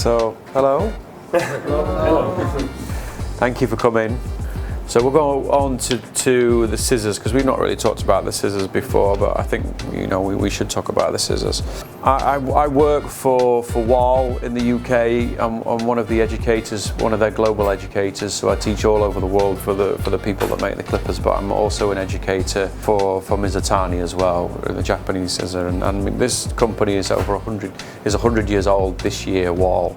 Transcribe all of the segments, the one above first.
So, hello. Thank you for coming. So we'll go on to the scissors, because we've not really talked about the scissors before, but I think we should talk about the scissors. I work for Wahl in the UK. I'm one of the educators, one of their global educators, so I teach all over the world for the people that make the clippers, but I'm also an educator for Mizutani as well, the Japanese scissor, and this company is 100 years old this year, Wahl.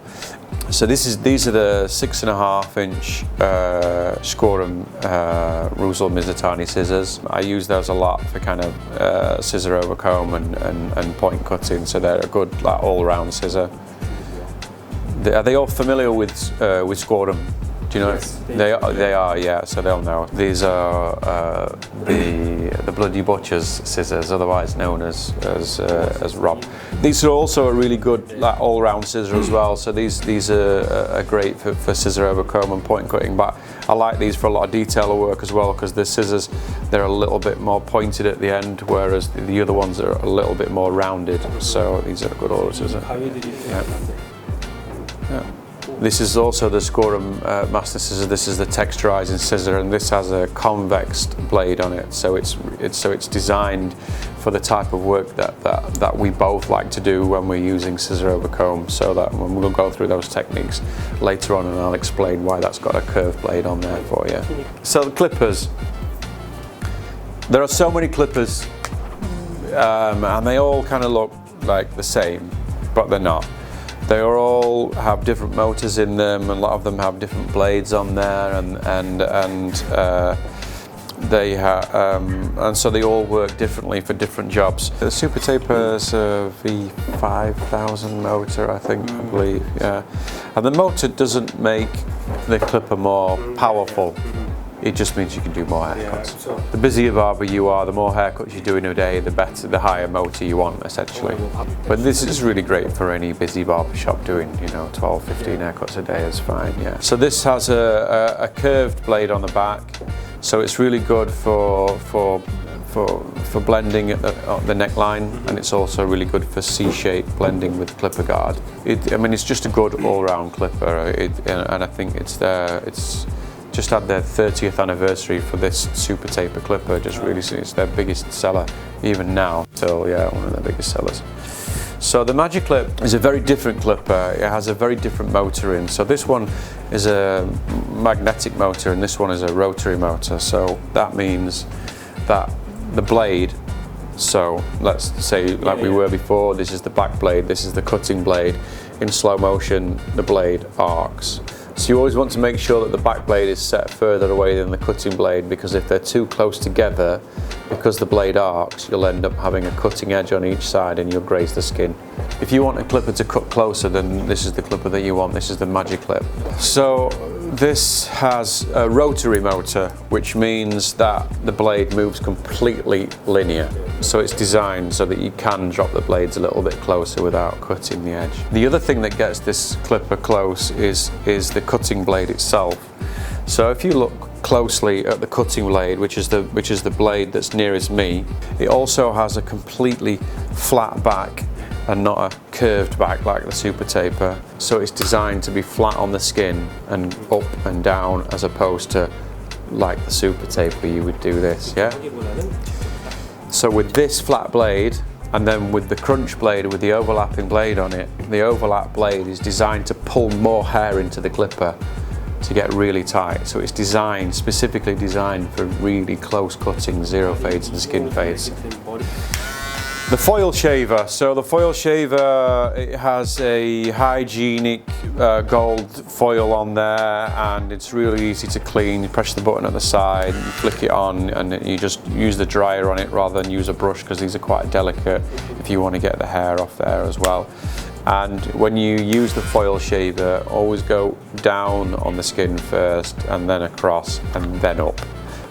So these are the 6.5 inch Scorum Rusel Mizutani scissors. I use those a lot for kind of scissor over comb and point cutting, so they're a good all-round scissor. Are they all familiar with Scorum? Do you know? Yes, they are, yeah, so they'll know. These are the Bloody Butcher's scissors, otherwise known as Rob. These are also a really good all-round scissor as well, so these are great for scissor over comb and point cutting, but I like these for a lot of detail work as well, because the scissors, they're a little bit more pointed at the end, whereas the other ones are a little bit more rounded, so these are a good all scissor. Yeah. This is also the Scorum Master Scissor. This is the texturizing scissor, and this has a convex blade on it. So it's designed for the type of work that we both like to do when we're using scissor over comb. So that we'll go through those techniques later on, and I'll explain why that's got a curved blade on there for you. So the clippers. There are so many clippers, and they all kind of look like the same, but they're not. They all have different motors in them, and a lot of them have different blades on there, and so they all work differently for different jobs. The Super Taper is a V5000 motor, I believe, yeah. And the motor doesn't make the clipper more powerful. It just means you can do more haircuts. Yeah, the busier barber you are, the more haircuts you do in a day, the better, the higher motor you want, essentially. But this is really great for any busy barbershop doing, 12, 15 haircuts a day is fine, yeah. So this has a curved blade on the back, so it's really good for blending at the neckline, and it's also really good for C-shape blending with clipper guard. It's just a good all-round clipper, and I think it's just had their 30th anniversary for this Super Taper clipper. Just really, it's their biggest seller even now. So yeah, one of their biggest sellers. So the Magic Clip is a very different clipper. It has a very different motor in. So this one is a magnetic motor, and this one is a rotary motor. So that means that the blade, so let's say like we were before, this is the back blade, this is the cutting blade. In slow motion, the blade arcs. So you always want to make sure that the back blade is set further away than the cutting blade, because if they're too close together, because the blade arcs, you'll end up having a cutting edge on each side and you'll graze the skin. If you want a clipper to cut closer, then this is the clipper that you want. This is the Magic Clip. So this has a rotary motor, which means that the blade moves completely linear. So it's designed so that you can drop the blades a little bit closer without cutting the edge. The other thing that gets this clipper close is the cutting blade itself. So if you look closely at the cutting blade, which is the blade that's nearest me, it also has a completely flat back and not a curved back like the Super Taper. So it's designed to be flat on the skin and up and down, as opposed to like the Super Taper you would do this, yeah? So with this flat blade, and then with the crunch blade with the overlapping blade on it, the overlap blade is designed to pull more hair into the clipper to get really tight. So it's specifically designed for really close cutting, zero fades and skin fades. The foil shaver. So the foil shaver, it has a hygienic gold foil on there, and it's really easy to clean. You press the button at the side, you flick it on, and you just use the dryer on it rather than use a brush, because these are quite delicate if you want to get the hair off there as well. And when you use the foil shaver, always go down on the skin first, and then across, and then up.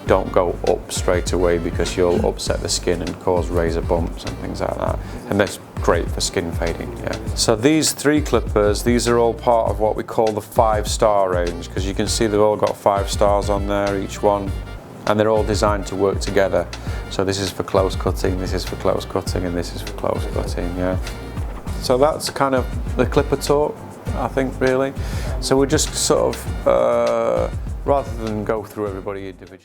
Don't go up straight away, because you'll upset the skin and cause razor bumps and things like that. And that's great for skin fading, yeah. So these three clippers, these are all part of what we call the 5-star range, because you can see they've all got 5 stars on there, each one. And they're all designed to work together. So this is for close cutting, this is for close cutting, and this is for close cutting, yeah. So that's kind of the clipper talk. I think, really. So we're just sort of, rather than go through everybody individually.